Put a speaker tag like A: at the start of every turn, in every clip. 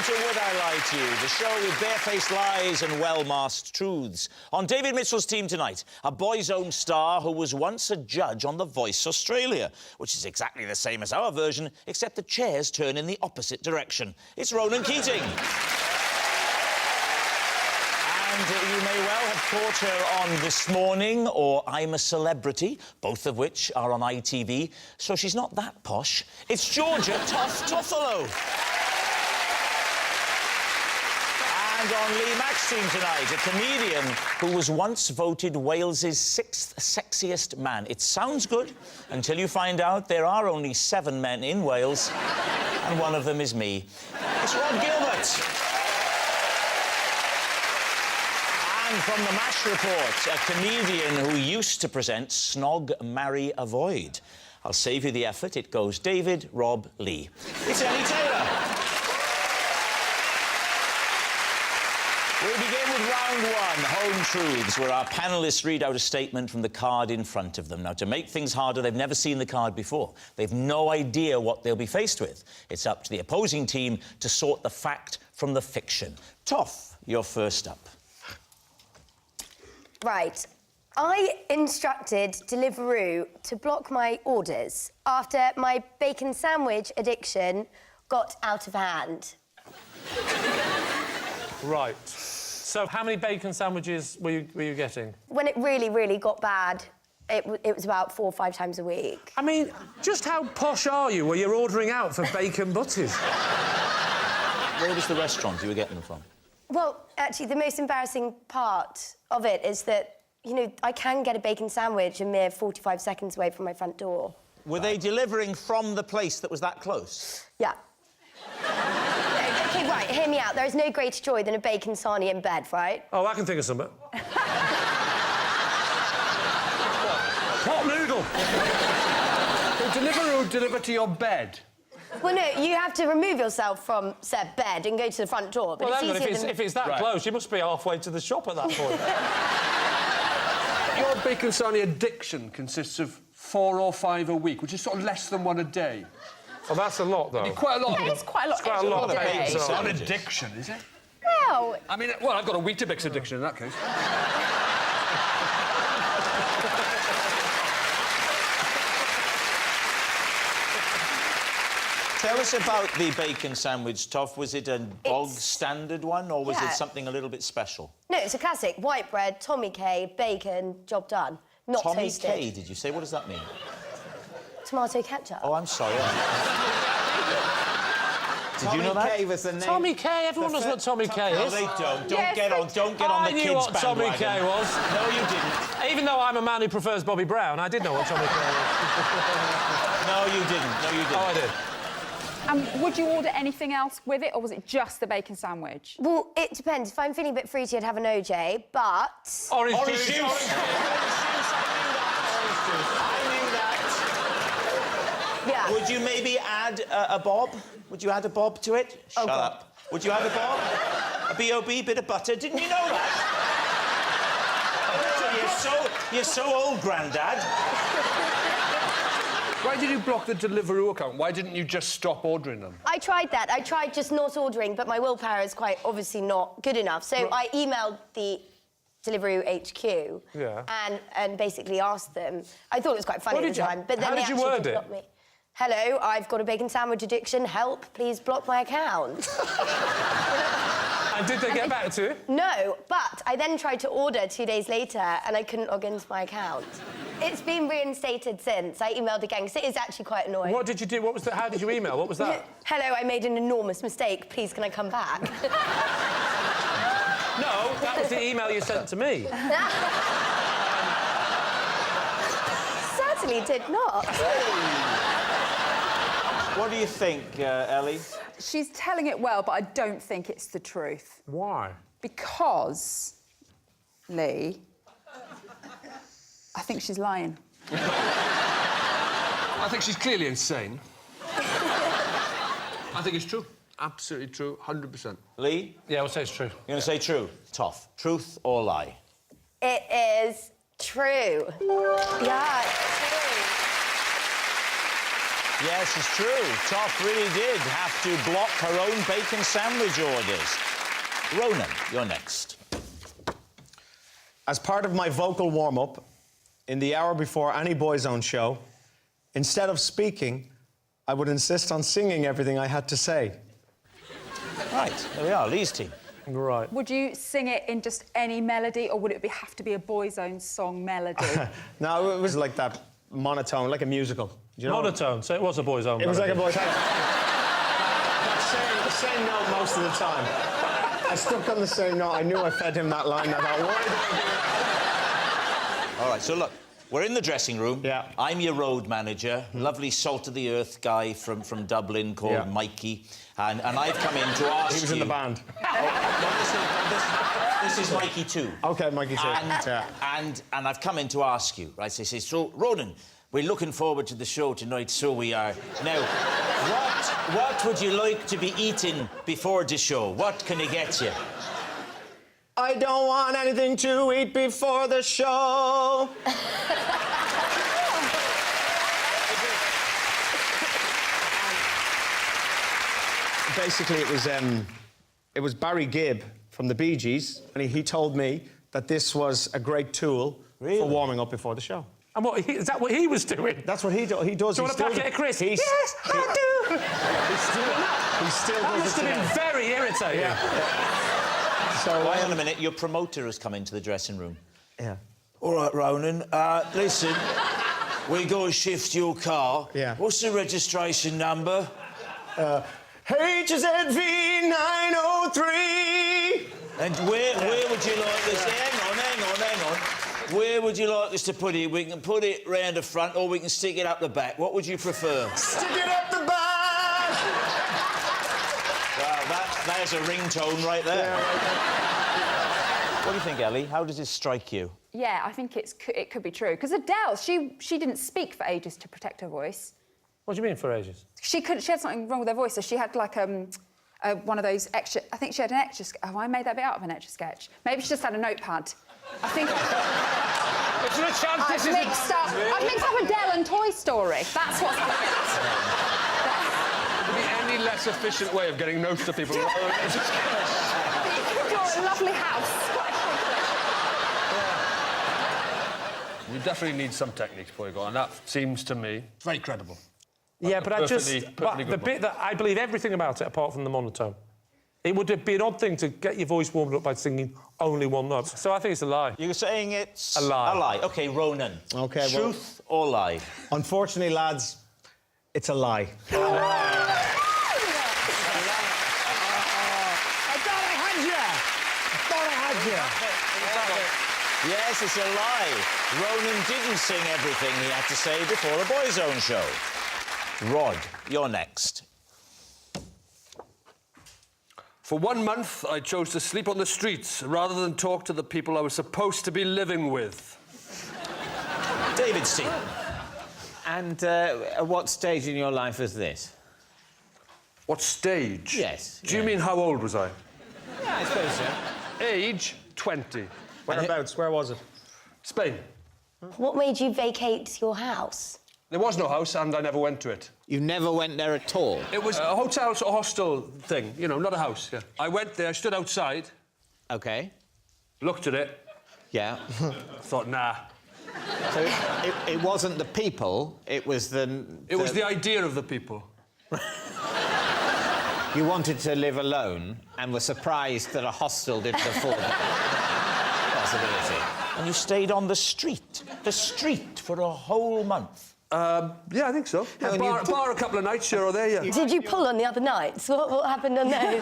A: to Would I Lie to You, the show with barefaced lies and well-masked truths. On David Mitchell's team tonight, a boy's own star who was once a judge on The Voice Australia, which is exactly the same as our version, except the chairs turn in the opposite direction. It's Ronan Keating. And you may well have caught her on This Morning or I'm a Celebrity, both of which are on ITV, so she's not that posh. It's Georgia Toffolo. And on Lee Mack's team tonight, a comedian who was once voted Wales's 6th sexiest man. It sounds good until you find out there are only 7 men in Wales, and one of them is me. It's Rod Gilbert. And from the MASH report, a comedian who used to present Snog, Marry, Avoid. I'll save you the effort. It goes David, Rob, Lee. It's Ellie Taylor. We begin with round 1, Home Truths, where our panellists read out a statement from the card in front of them. Now, to make things harder, they've never seen the card before. They've no idea what they'll be faced with. It's up to the opposing team to sort the fact from the fiction. Toff, you're first up.
B: Right. I instructed Deliveroo to block my orders after my bacon sandwich addiction got out of hand.
C: Right. So how many bacon sandwiches were you getting?
B: When it really, really got bad, it was about 4 or 5 times a week.
C: I mean, just how posh are you where you're ordering out for bacon butties?
A: Where was the restaurant you were getting them from?
B: Well, actually, the most embarrassing part of it is that, you know, I can get a bacon sandwich a mere 45 seconds away from my front door.
A: Were they delivering from the place that was that close?
B: Yeah. OK, right, hear me out. There is no greater joy than a bacon sarnie in bed, right?
C: Oh, I can think of something. Pot noodle.
D: Will Deliveroo deliver to your bed?
B: Well, no, you have to remove yourself from said bed and go to the front door. But
C: Well, hang on,
B: it's
C: if it's that close, you must be halfway to the shop at that point.
D: Your bacon sarnie addiction consists of 4 or 5 a week, which is sort of less than 1 a day.
C: Oh, that's a lot, though.
D: Quite a lot.
E: Yeah, it's quite a lot.
C: It's quite a lot of bacon
D: It's not
C: sarnie.
D: an addiction, is it?
E: Well,
D: I mean, well, I've got a Weetabix addiction in that case.
A: Tell us about the bacon sandwich, Toff. Was it a bog standard one, or was it something a little bit special?
B: No, it's a classic. White bread, Tommy K, bacon, job done. Not
A: Tommy
B: toasted.
A: K, did you say? What does that mean?
B: Tomato ketchup.
A: Oh, I'm sorry. Did you know that?
F: Tommy K was the name.
C: Tommy K, everyone knows what Tommy K
A: No,
C: is.
A: they don't. Don't
E: Yes,
A: get on
C: I
A: the
C: knew
A: kids'
C: what Tommy
A: bandwagon.
C: K was.
A: No, you didn't.
C: Even though I'm a man who prefers Bobby Brown, I did know what Tommy K was.
A: No, you didn't. No, you didn't.
C: Oh, I did.
E: and would you order anything else with it, or was it just the bacon sandwich?
B: Well, it depends. If I'm feeling a bit fruity, I'd have an OJ, but...
C: Orange
A: Juice.
C: juice.
A: I knew that.
B: Yeah.
A: Would you maybe add a bob? Would you add a bob to it? Shut
B: God.
A: up. Would you add a bob? A B.O.B., bit of butter? Didn't you know that? You're so old, Grandad.
D: Why did you block the Deliveroo account? Why didn't you just stop ordering them?
B: I tried that. I tried just not ordering, but my willpower is quite obviously not good enough. So I emailed the Deliveroo HQ and basically asked them. I thought it was quite funny at the time, but then
C: how
B: they
C: did you
B: actually
C: word
B: did
C: it?
B: block me. Hello, I've got a bacon sandwich addiction. Help, please block my account.
C: And did they get back to you?
B: No, but I then tried to order 2 days later and I couldn't log into my account. It's been reinstated since. I emailed again because it is actually quite annoying.
C: What did you do? What was that? How did you email? What was that?
B: Hello, I made an enormous mistake. Please, can I come back?
C: No, that was the email you sent to me.
B: Certainly did not.
A: What do you think, Ellie?
E: She's telling it well, but I don't think it's the truth.
C: Why?
E: Because, Lee, I think she's lying.
D: I think she's clearly insane. I think it's true. Absolutely true, 100%.
A: Lee?
C: Yeah, I'll say it's true.
A: You're going to say true. Toff. Truth or lie?
B: It is true. Yeah, it's true.
A: Yes, it's true. Top really did have to block her own bacon sandwich orders. Ronan, you're next.
F: As part of my vocal warm-up, in the hour before any Boys Own show, instead of speaking, I would insist on singing everything I had to say.
A: Right, there we are, Lee's team.
C: Right.
E: Would you sing it in just any melody, or would it have to be a Boys Own song melody?
F: No, it was like that monotone, like a musical. Do you know?
C: Monotone, so it was a Boys Own.
F: It was like a Boys Own. That same note most of the time. I stuck on the same note. I knew I fed him that line. I thought, why did I do that?
A: All right, so look, we're in the dressing room.
F: Yeah.
A: I'm your road manager, lovely salt-of-the-earth guy from Dublin called Mikey, and I've come in to ask you...
F: He was in the band.
A: This is Mikey too.
F: OK, Mikey too.
A: And I've come in to ask you, right? So, Ronan, we're looking forward to the show tonight, so we are. Now, what would you like to be eating before the show? What can I get you?
F: I don't want anything to eat before the show. Basically, it was Barry Gibb from the Bee Gees, and he told me that this was a great tool for warming up before the show.
C: And is that what he was doing?
F: That's what he does. He does.
C: Do you want a packet of crisps? Yes, I do.
F: He still
C: That
F: does
C: must have been very irritating.
F: Yeah. So,
A: hang on a minute. Your promoter has come into the dressing room.
F: Yeah.
A: All right, Ronan. Listen, we got to shift your car.
F: Yeah.
A: What's the registration number?
F: HZV 903.
A: And where would you like this? Hang on. Where would you like us to put it? We can put it round the front, or we can stick it up the back. What would you prefer?
F: Stick it up the back.
A: Wow, there's a ringtone right there.
F: Yeah, right.
A: What do you think, Ellie? How does this strike you?
E: Yeah, I think it could be true. Because Adele, she didn't speak for ages to protect her voice.
C: What do you mean for ages?
E: She had something wrong with her voice, so she had like one of those extra... I think she had an extra... Oh, I made that bit out of an extra sketch. Maybe she just had a notepad. I think...
C: Is there a chance
E: I've mixed up Adele and Toy Story. That's what's happened.
D: Would be any less efficient way of getting notes to people.
E: You could draw a lovely house.
D: You definitely need some techniques before you go on. That seems to me very credible.
C: Yeah, but the
D: good
C: bit that I believe everything about it apart from the monotone. It would be an odd thing to get your voice warmed up by singing only one note. So I think it's a lie.
A: You're saying it's...
C: A lie.
A: A lie. OK, Ronan.
F: OK,
A: Truth or lie?
F: Unfortunately, lads, it's a lie.
C: I thought I had you.
A: Yes, it's a lie. Ronan didn't sing everything he had to say before a Boys Own show. Rod, you're next.
D: For 1 month, I chose to sleep on the streets rather than talk to the people I was supposed to be living with.
A: David C.
G: And at what stage in your life was this?
D: What stage?
G: Yes.
D: Do you mean how old was I?
G: Yeah, I suppose so.
D: Age 20.
F: Whereabouts? Where was it?
D: Spain.
B: What made you vacate your house?
D: There was no house, and I never went to it.
G: You never went there at all?
D: It was a hotel, sort of hostel thing, you know, not a house. Yeah. I went there, stood outside,
G: OK.
D: looked at it,
G: Yeah.
D: thought, nah.
G: So it wasn't the people, it was the...
D: It was the idea of the people.
G: You wanted to live alone and were surprised that a hostel didn't afford that possibility.
A: And you stayed on the street for a whole month.
D: Yeah, I think so. Yeah, bar a couple of nights here or there, yeah.
B: Did you pull on the other nights? What happened on those?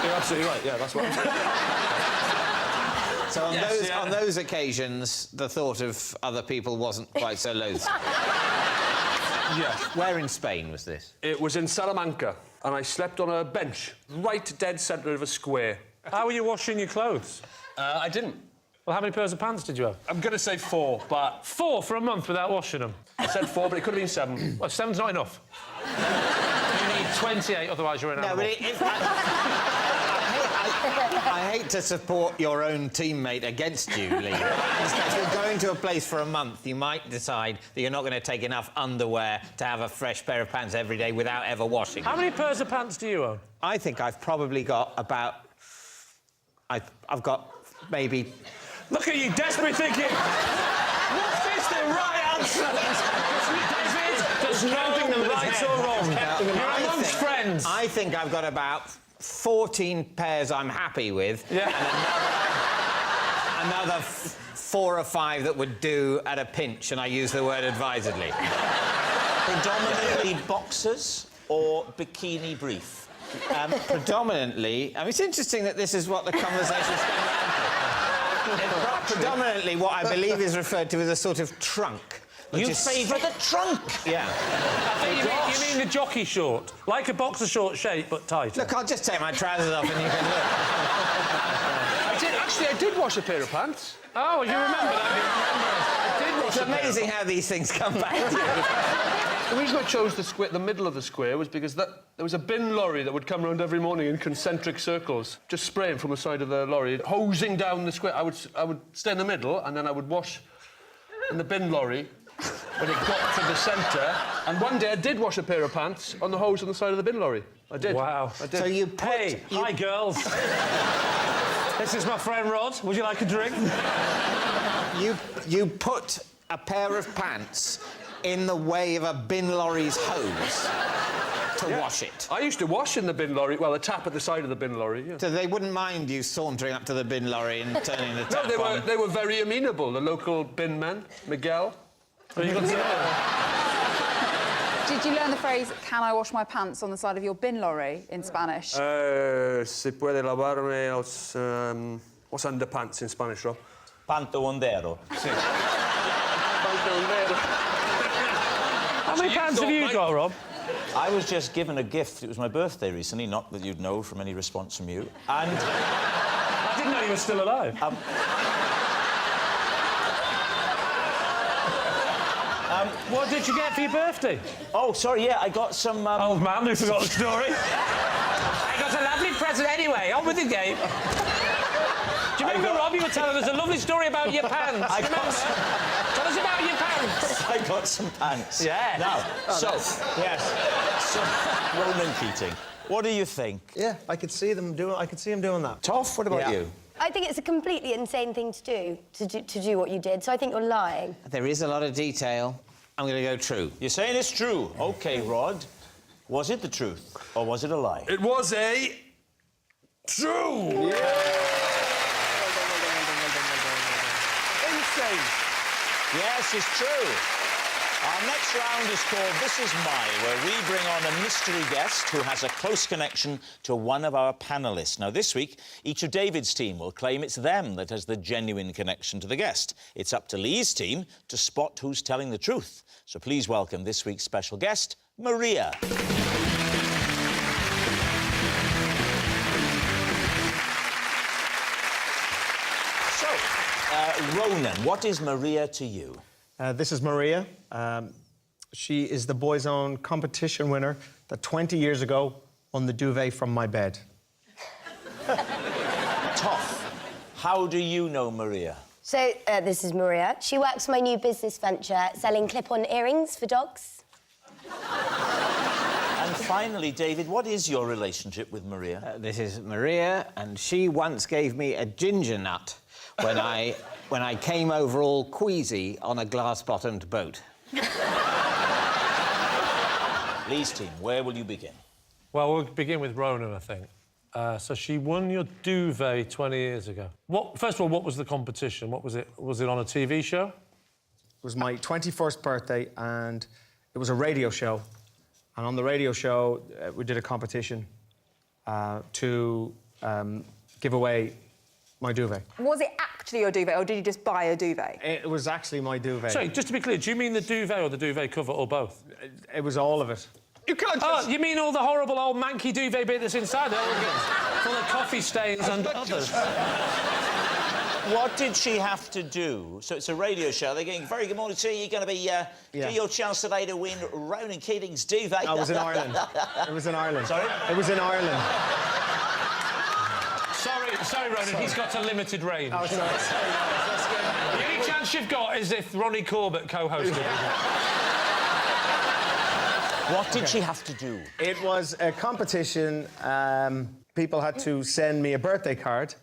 D: You're absolutely right, yeah, that's what I'm saying.
G: So on those occasions, the thought of other people wasn't quite so loathsome.
D: Yes.
G: Where in Spain was this?
D: It was in Salamanca, and I slept on a bench, right dead centre of a square.
C: How were you washing your clothes?
D: I didn't.
C: Well, how many pairs of pants did you have?
D: I'm going to say 4, but...
C: 4 for a month without washing them?
D: I said 4, but it could have been 7.
C: Well, 7's not enough. You need 28, otherwise you're an animal.
G: No, but I hate to support your own teammate against you, Lee. If you're going to a place for a month, you might decide that you're not going to take enough underwear to have a fresh pair of pants every day without ever washing them.
C: How many pairs of pants do you own?
G: I think I've probably got about... I've got maybe...
C: Look at you, desperate thinking. Was this the right answer? David, there's no right or wrong. You're amongst friends.
G: I think I've got about 14 pairs I'm happy with.
C: Yeah.
G: And another 4 or 5 that would do at a pinch, and I use the word advisedly.
A: Predominantly boxers or bikini brief?
G: Predominantly... I mean, it's interesting that this is what the conversation's going on. Predominantly what I believe is referred to as a sort of trunk.
A: You favour the trunk?
G: Yeah.
C: I think you mean the jockey short. Like a boxer short shape, but tighter.
G: Look, I'll just take my trousers off and you can look.
D: I did wash a pair of pants.
C: Oh, you remember that?
D: I did wash
G: It's amazing how these things come back to you.
D: The reason I chose the middle of the square was because there was a bin lorry that would come around every morning in concentric circles, just spraying from the side of the lorry, hosing down the square. I would stay in the middle, and then I would wash in the bin lorry when it got to the centre. And one day I did wash a pair of pants on the hose on the side of the bin lorry. I did.
C: Wow.
D: I did.
G: So you put...
C: Hey, hi, girls. This is my friend Rod. Would you like a drink?
G: You put a pair of pants in the way of a bin lorry's hose to wash it.
D: I used to wash in the bin lorry, well, the tap at the side of the bin lorry, yeah.
G: So they wouldn't mind you sauntering up to the bin lorry and turning the tap
D: No,
G: on.
D: they were very amenable, the local bin man, Miguel.
C: Well, you got
E: Did you learn the phrase, can I wash my pants on the side of your bin lorry in Spanish?
D: Se puede lavarme los... what's underpants in Spanish, Rob?
A: Pantalondero.
C: How many pants have you got, Rob?
A: I was just given a gift. It was my birthday recently, not that you'd know from any response from you. And...
C: I didn't know you were still alive. What did you get for your birthday?
A: Oh, sorry, yeah, I got some...
C: Old man who forgot the story. I got a lovely present anyway. On with the game. Do you remember, Rob, you were telling us a lovely story about your pants? Tell us about your pants.
A: I got some pants.
C: Yeah.
A: Now, so, Ronan Keating, what do you think?
F: Yeah, I could see him doing that.
A: Toff, what about you?
B: I think it's a completely insane thing to do what you did, so I think you're lying.
G: There is a lot of detail. I'm going to go true.
A: You're saying it's true. OK, Rod. Was it the truth, or was it a lie?
D: It was a... true! Insane.
A: Yes, it's true. Our next round is called This Is My, where we bring on a mystery guest who has a close connection to one of our panellists. Now, this week, each of David's team will claim it's them that has the genuine connection to the guest. It's up to Lee's team to spot who's telling the truth. So please welcome this week's special guest, Maria. So, Ronan, what is Maria to you?
F: This is Maria. She is the Boys' Own competition winner that 20 years ago won the duvet from my bed.
A: Toff, how do you know Maria?
B: So, this is Maria. She works for my new business venture, selling clip-on earrings for dogs.
A: And finally, David, what is your relationship with Maria?
G: This is Maria, and she once gave me a ginger nut when I came over all queasy on a glass-bottomed boat.
A: Lee's team, where will you begin?
C: Well, we'll begin with Ronan, I think. So she won your duvet 20 years ago. First of all, what was the competition? What was it? Was it on a TV show?
F: It was my 21st birthday, and it was a radio show. And on the radio show, we did a competition to give away my duvet.
E: Was it actually your duvet, or did you just buy a duvet?
F: It was actually my duvet.
C: Sorry, just to be clear, do you mean the duvet or the duvet cover, or both?
F: It was all of it.
D: You can't just...
C: Oh, you mean all the horrible old manky duvet bit that's inside there? Full of coffee stains and others.
A: What did she have to do? So it's a radio show. They're getting very good morning to you. You're going to be get your chance today to win Ronan Keating's duvet.
F: I was in Ireland. It was in Ireland.
A: Sorry?
F: It was in Ireland.
C: Sorry, Sorry, Ronan, he's got a limited range.
F: Oh, sorry.
C: The only chance you've got is if Ronnie Corbett co-hosted.
A: What did she have to do?
F: It was a competition. People had to send me a birthday card.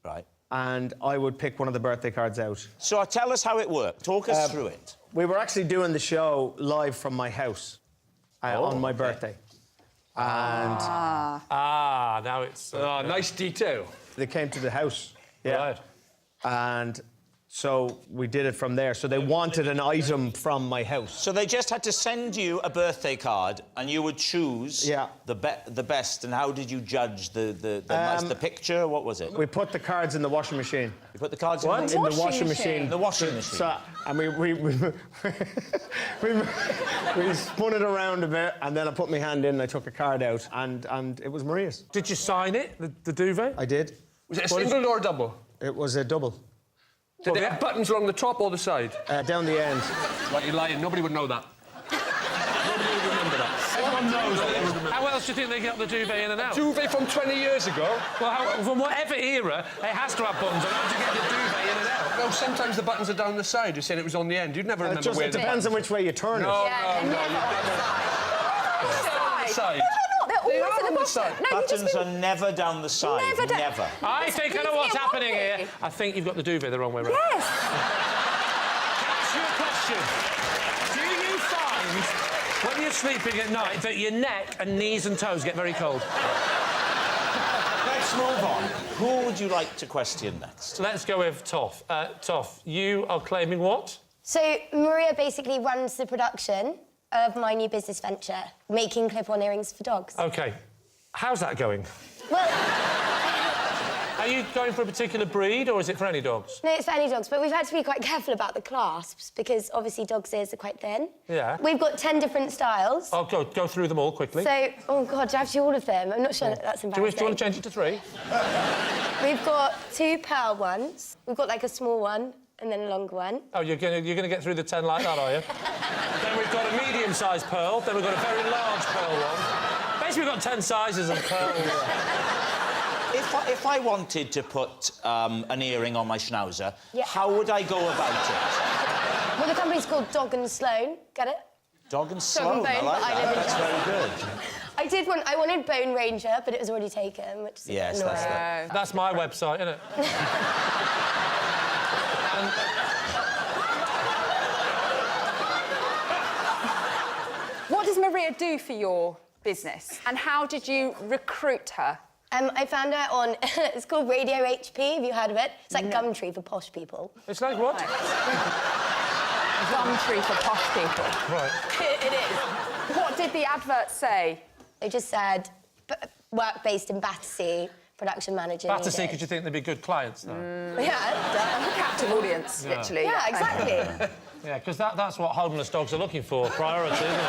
A: Right.
F: And I would pick one of the birthday cards out.
A: So tell us how it worked. Talk us through it.
F: We were actually doing the show live from my house on my birthday. And
C: now it's...
D: nice detail.
F: they came to the house. Yeah.
C: Right.
F: And so we did it from there. So they wanted an item from my house.
A: So they just had to send you a birthday card and you would choose the best. And how did you judge the picture? What was it?
F: We put the cards in the washing machine.
A: You put the cards
F: in the washing machine.
A: The washing machine.
F: So, and we spun it around a bit, and then I put my hand in and I took a card out, and it was Maria's.
C: Did you sign it, the duvet?
F: I did.
D: Was it a single or a double?
F: It was a double.
D: Did they have buttons along the top or the side?
F: Down the end.
D: Right, you're lying. Nobody would know that. Nobody would remember that. Everyone knows that they would remember.
C: How else do you think they got the duvet in and out?
D: Duvet from 20 years ago?
C: Well, from whatever era, it has to have buttons. How do you get the duvet in and out?
D: No, sometimes the buttons are down the side. You said it was on the end. You'd never remember where
F: it depends on which way you turn it.
D: No,
E: Yeah,
D: no,
E: they're
D: no.
E: never
D: On the side.
E: They're always at the bottom. No, you
A: Buttons are never down the side.
E: Never down.
A: Never.
C: I think I know what's happening here. I think you've got the duvet the wrong way round.
E: Yes.
C: Can I ask you a question? Do you find, when you're sleeping at night, that your neck and knees and toes get very cold?
A: Let's move on. Who would you like to question next?
C: Let's go with Toff. Toff, you are claiming what?
B: So Maria basically runs the production of my new business venture, making clip-on earrings for dogs.
C: OK. How's that going?
B: Well,
C: Are you going for a particular breed, or is it for any dogs?
B: no, it's for any dogs, but we've had to be quite careful about the clasps because obviously dogs' ears are quite thin.
C: Yeah.
B: We've got 10 different styles.
C: I'll go through them all quickly.
B: So, oh God, do I have to do all of them? I'm not sure that's
C: Do you
B: embarrassing.
C: want to change it to 3?
B: We've got 2 pearl ones. We've got like a small one and then a longer one.
C: Oh, you're gonna get through the 10 like that, are you? Then we've got a medium-sized pearl. Then we've got a very large pearl one. Basically, we've got 10 sizes of pearl.
A: If I wanted to put an earring on my schnauzer, how would I go about it?
B: Well, the company's called Dog and Sloan. Get it?
A: Dog and Sloan.
B: Bone,
A: I like
B: but I
A: that.
B: live in
A: That's very good.
B: I wanted Bone Ranger, but it was already taken, which is
A: Yes,
B: annoying.
C: That's my website, isn't it?
E: What does Maria do for your business? And how did you recruit her?
B: I found her on... it's called Radio HP. Have you heard of it? It's like Gumtree for posh people.
C: It's like what?
E: Gumtree for posh people.
C: Right.
B: It is.
E: What did the advert say?
B: They just said, work based in Battersea, production manager.
C: Battersea,
B: needed.
C: because you think they'd be good clients, though.
B: Yeah,
E: Captive audience, literally.
B: yeah, exactly.
C: Yeah, because that's what homeless dogs are looking for, priority, isn't it?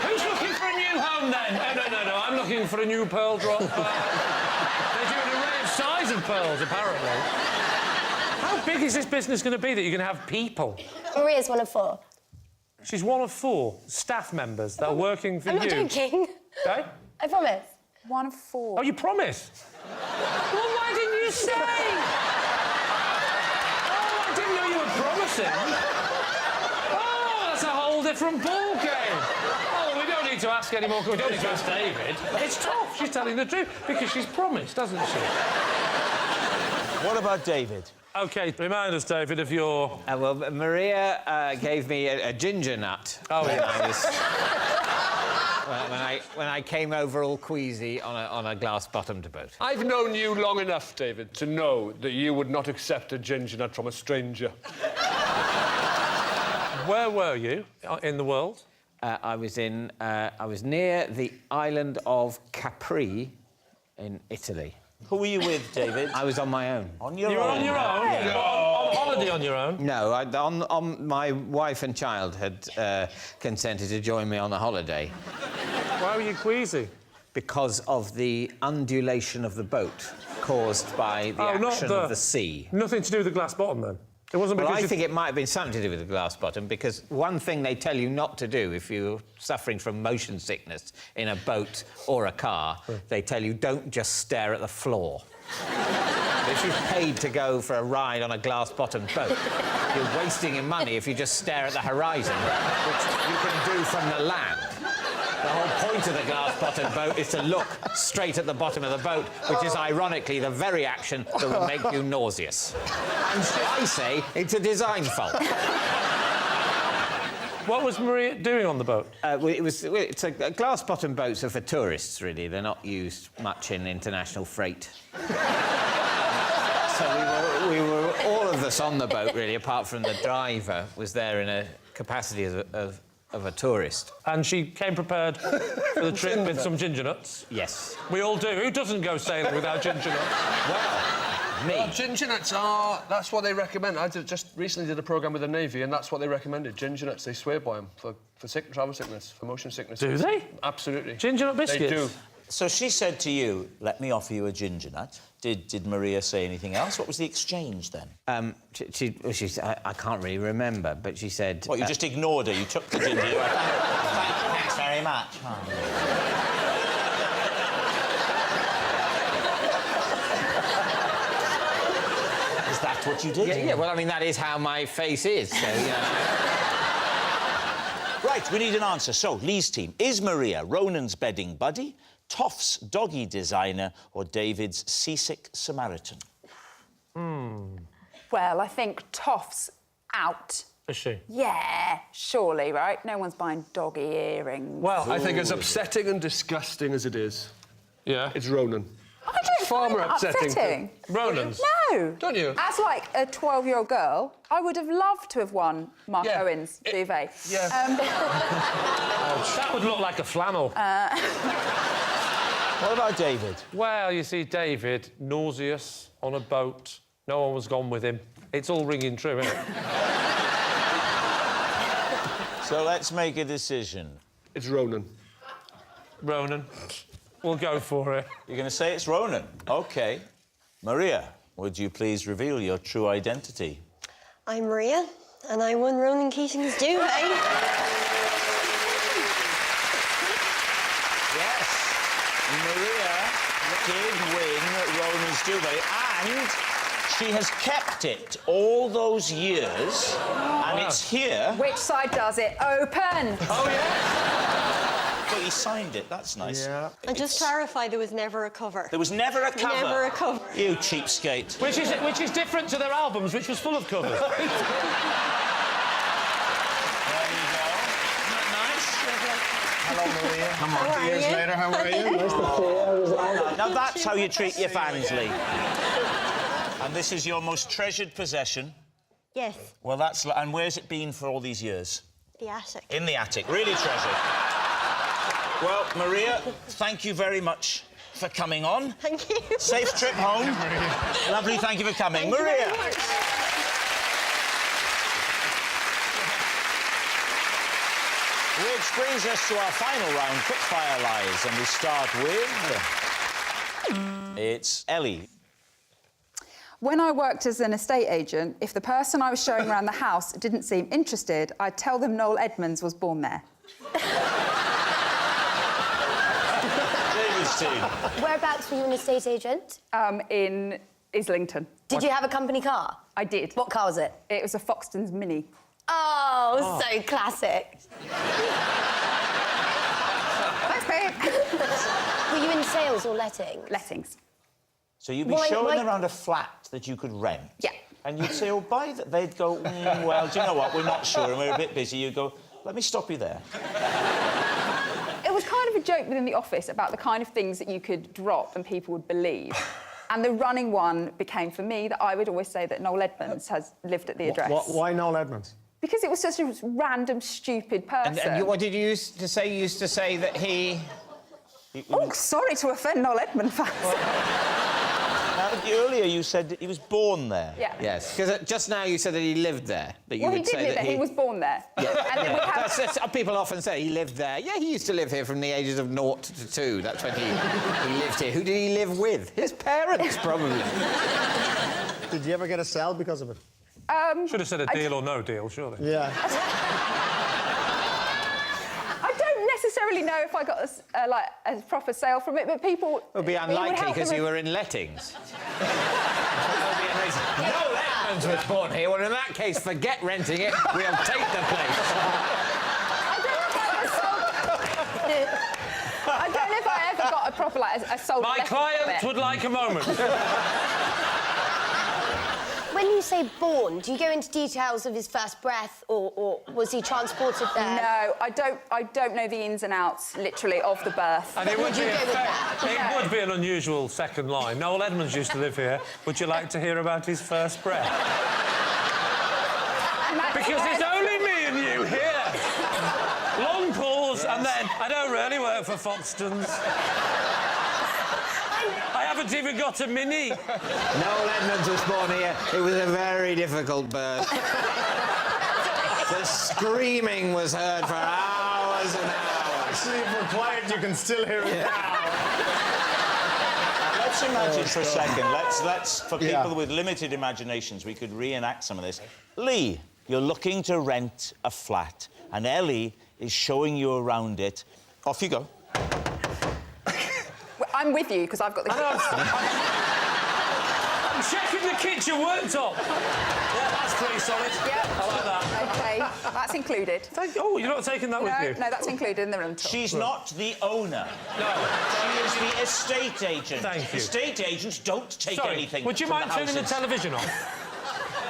C: Who's looking for a new home, then? No, I'm looking for a new pearl drop. They do an array of size of pearls, apparently. How big is this business going to be that you're going to have people?
B: Maria's one of 4.
C: She's one of 4 staff members that are working for
B: I'm
C: you.
B: not joking.
C: Okay?
B: I promise.
E: One of 4.
C: Oh, you promise? Well, why didn't you say? Oh, I didn't know you were promising. Oh, that's a whole different ball game. Oh, we don't need to ask anymore. We don't need to ask David. It's tough. She's telling the truth because she's promised, doesn't she?
A: What about David?
C: OK, remind us, David, of your...
G: Well, Maria gave me a ginger nut.
C: Oh,
G: when
C: yes.
G: when I came over all queasy on a glass-bottomed boat.
D: I've known you long enough, David, to know that you would not accept a ginger nut from a stranger.
C: Where were you in the world?
G: I was near the island of Capri in Italy.
A: Who were you with, David?
G: I was on my own.
A: On your
C: You were
A: own?
C: on your own?
A: Yeah.
C: On holiday on your own?
G: No, my wife and child had consented to join me on the holiday.
C: Why were you queasy?
G: Because of the undulation of the boat caused by the action of the sea.
C: Nothing to do with the glass bottom, then? It wasn't because...
G: Well, I think it might have been something to do with the glass bottom, because one thing they tell you not to do if you're suffering from motion sickness in a boat or a car, they tell you don't just stare at the floor. If you've paid to go for a ride on a glass-bottomed boat, you're wasting your money if you just stare at the horizon, which you can do from the land. The whole point of the glass-bottomed boat is to look straight at the bottom of the boat, which is ironically the very action that will make you nauseous. And so I say it's a design fault.
C: What was Maria doing on the boat?
G: It's a glass-bottomed boats are for tourists, really. They're not used much in international freight. So we were all of us on the boat, really, apart from the driver, was there in a capacity of a tourist.
C: And she came prepared for the trip with some ginger nuts?
G: Yes.
C: We all do. Who doesn't go sailing without ginger nuts?
G: Well, me.
D: Well, ginger nuts are... That's what they recommend. Just recently did a programme with the Navy, and that's what they recommended. Ginger nuts, they swear by them for travel sickness, for motion sickness.
C: Do they?
D: Absolutely.
C: Ginger nut biscuits?
D: They do.
A: So she said to you, let me offer you a ginger nut. Did Maria say anything else? What was the exchange then?
G: I can't really remember, but she said...
A: What, you just ignored her? You took the ginger... You went, thanks very much. Oh. Is that what you did?
G: Yeah, well, I mean, that is how my face is, so, you know...
A: Right, we need an answer. So, Lee's team. Is Maria Ronan's bedding buddy, Toff's doggy designer, or David's seasick Samaritan?
E: Well, I think Toff's out.
C: Is she?
E: Yeah, surely, right? No one's buying doggy earrings.
C: Well,
D: I think as upsetting and disgusting as it is,
C: yeah.
D: it's Ronan.
E: I don't
D: far
E: find
D: more
E: that
D: upsetting.
C: Ronan's?
E: No.
D: Don't you?
E: As, like, a 12-year-old girl, I would have loved to have won Mark
D: Yeah.
E: Owen's duvet.
D: Yeah.
C: That would look like a flannel.
A: What about David?
C: Well, you see, David, nauseous, on a boat. No one was gone with him. It's all ringing true, isn't it?
A: So let's make a decision.
D: It's Ronan.
C: Ronan. We'll go for it.
A: You're going to say it's Ronan? OK. Maria, would you please reveal your true identity?
H: I'm Maria, and I won Ronan Keating's duvet.
A: Yes, Maria did win Ronan's duvet, and she has kept it all those years, and it's here.
E: Which side does it? Open!
A: Oh, yeah? Well, he signed it. That's nice.
F: Yeah.
H: And just clarify, there was never a cover.
A: There was never a cover.
H: Never a cover.
A: You cheapskate.
C: Which is different to their albums, which was full of covers.
A: There you go. Isn't that nice? Hello, Maria.
F: Come on,
H: How
F: 2
H: are
F: years
H: you?
F: later, how are you? Nice to see you.
A: Now, that's how you treat your fans, Lee. And this is your most treasured possession.
H: Yes,
A: Well, that's... And where's it been for all these years?
H: the attic.
A: In the attic. Really treasured. Well, Maria, thank you very much for coming on.
H: Thank you.
A: Safe trip home. Lovely, thank you for coming.
H: Thank you
A: Maria.
H: very much.
A: Which brings us to our final round, quickfire lies, and we start with... It's Ellie.
E: When I worked as an estate agent, if the person I was showing around the house didn't seem interested, I'd tell them Noel Edmonds was born there.
A: David's team.
B: Whereabouts were you an estate agent?
E: In Islington.
B: Did you have a company car?
E: I did.
B: What car was it?
E: It was a Foxtons Mini.
B: Oh, so classic.
E: Thanks, babe.
B: Were you in sales or letting?
E: Lettings.
A: So you'd be showing around a flat that you could rent.
E: Yeah.
A: And you'd say, oh, buy that. They'd go, well, do you know what? We're not sure and we're a bit busy. You'd go, let me stop you there.
E: It was kind of a joke within the office about the kind of things that you could drop and people would believe. And the running one became, for me, that I would always say that Noel Edmonds has lived at the address.
F: Why Noel Edmonds?
E: Because it was such a random, stupid person.
G: And what did you used to say? You used to say that he...
E: Oh, sorry to offend Noel Edmonds fans.
A: Earlier you said that he was born there.
E: Yeah.
G: Yes, because just now you said that he lived there. That you
E: Well, he
G: would
E: did
G: say
E: live
G: that
E: there. He was born there.
G: Yeah.
E: And then we have...
G: That's people often say he lived there. Yeah, he used to live here from the ages of 0 to 2. That's when he lived here. Who did he live with? His parents, probably.
F: Did you ever get a cell because of it?
C: Should have said a deal or no deal, surely.
F: Yeah.
E: I don't necessarily necessarily know if I got a proper sale from it, but people...
G: It would be unlikely because you were in lettings. That would be amazing. Noel Edmonds was born here. Well, in that case, forget renting it. We'll take the place.
E: I don't know if I ever got a proper, a sold
C: My
E: letter
C: client
E: from it.
C: would like a moment.
B: When you say born, do you go into details of his first breath, or was he transported there?
E: No, I don't know the ins and outs, literally, of the birth.
C: And it would,
B: Would you go with that?
C: it would be an unusual second line. Noel Edmonds used to live here. Would you like to hear about his first breath? Because it's only me and you here. Long pause, and then I don't really work for Foxtons. I haven't even got a mini.
G: Noel Edmonds was born here. It was a very difficult birth. The screaming was heard for hours and hours.
F: Actually, if we're quiet, you can still hear it now.
A: Let's imagine for a second. Let's for people with limited imaginations, we could reenact some of this. Lee, you're looking to rent a flat, and Ellie is showing you around it. Off you go.
E: I'm with you, because I've got the keys.
C: I'm checking the kitchen worktop. Yeah, that's pretty solid.
E: Yep.
C: I like that.
E: OK, that's included.
C: Oh, you're not taking that with you?
E: No, that's included in the rental.
A: She's not the owner.
C: No.
A: She is the estate agent.
C: Thank you.
A: Estate agents don't take
C: Sorry,
A: anything.
C: would you
A: from
C: mind
A: the
C: turning the
A: houses.
C: television off?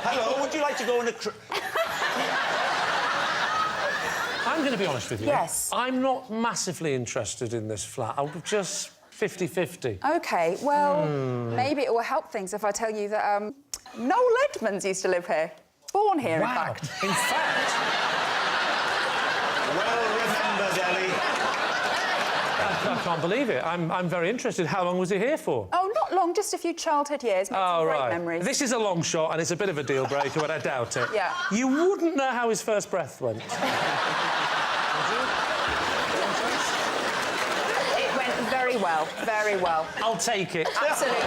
A: Hello, would you like to go on a...
C: I'm going to be honest with you.
E: Yes.
C: I'm not massively interested in this flat. I'll just 50-50.
E: OK, well, maybe it will help things if I tell you that Noel Edmonds used to live here. Born here, in fact.
C: In fact...
A: Well remembered, Ellie.
C: I can't believe it. I'm very interested. How long was he here for?
E: Oh, not long, just a few childhood years. Made some great memories.
C: This is a long shot, and it's a bit of a deal breaker, but I doubt it.
E: Yeah.
C: You wouldn't know how his first breath went.
E: It went very well, very well.
C: I'll take it.
E: Absolutely.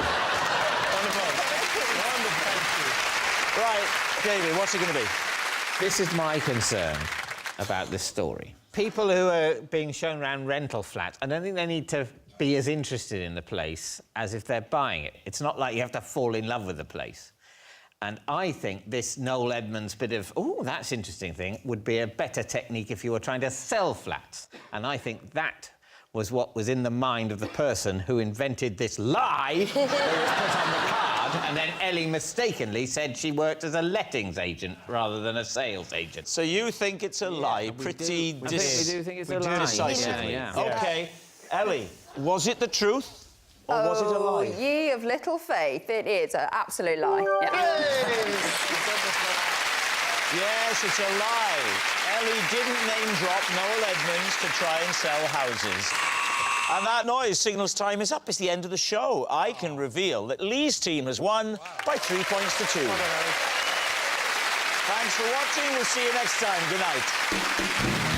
A: Right, David, what's it going to be?
G: This is my concern about this story. People who are being shown around rental flats, I don't think they need to be as interested in the place as if they're buying it. It's not like you have to fall in love with the place. And I think this Noel Edmonds bit of, oh, that's interesting thing, would be a better technique if you were trying to sell flats. And I think that was what was in the mind of the person who invented this lie that was put on the card, and then Ellie mistakenly said she worked as a lettings agent rather than a sales agent.
A: So you think it's a lie, pretty...
G: I think we do think it's a lie.
A: Decisively.
G: Yeah.
A: OK. Ellie, was it the truth, or was it a
E: Oh,
A: lie?
E: ye of little faith, it is an absolute lie. Yeah.
A: Yes, it's a lie. Ellie didn't name-drop Noel Edmonds to try and sell houses. And that noise signals time is up. It's the end of the show. I can reveal that Lee's team has won by 3 points to 2. Thanks for watching. We'll see you next time. Good night.